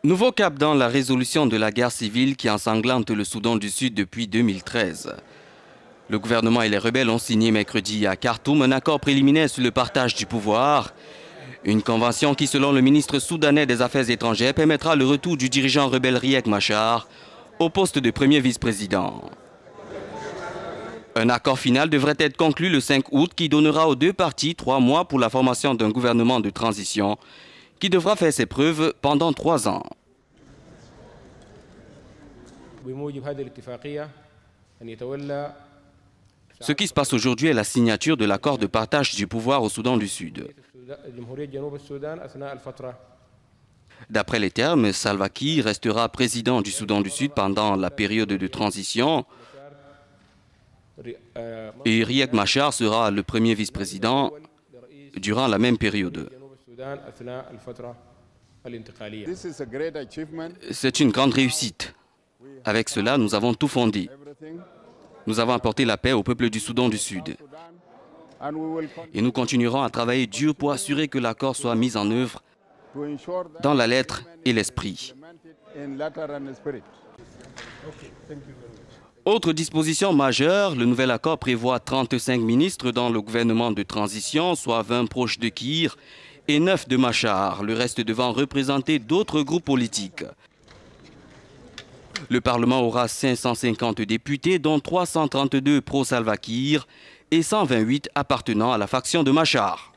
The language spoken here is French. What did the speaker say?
Nouveau cap dans la résolution de la guerre civile qui ensanglante le Soudan du Sud depuis 2013. Le gouvernement et les rebelles ont signé mercredi à Khartoum un accord préliminaire sur le partage du pouvoir. Une convention qui, selon le ministre soudanais des Affaires étrangères, permettra le retour du dirigeant rebelle Riek Machar au poste de premier vice-président. Un accord final devrait être conclu le 5 août qui donnera aux deux parties 3 mois pour la formation d'un gouvernement de transition qui devra faire ses preuves pendant 3 ans. Ce qui se passe aujourd'hui est la signature de l'accord de partage du pouvoir au Soudan du Sud. D'après les termes, Salva Kiir restera président du Soudan du Sud pendant la période de transition et Riek Machar sera le premier vice-président durant la même période. C'est une grande réussite. Avec cela, nous avons tout fondé. Nous avons apporté la paix au peuple du Soudan du Sud. Et nous continuerons à travailler dur pour assurer que l'accord soit mis en œuvre dans la lettre et l'esprit. Autre disposition majeure, le nouvel accord prévoit 35 ministres dans le gouvernement de transition, soit 20 proches de Kiir et 9 de Machar, le reste devant représenter d'autres groupes politiques. Le Parlement aura 550 députés, dont 332 pro-Salva Kiir et 128 appartenant à la faction de Machar.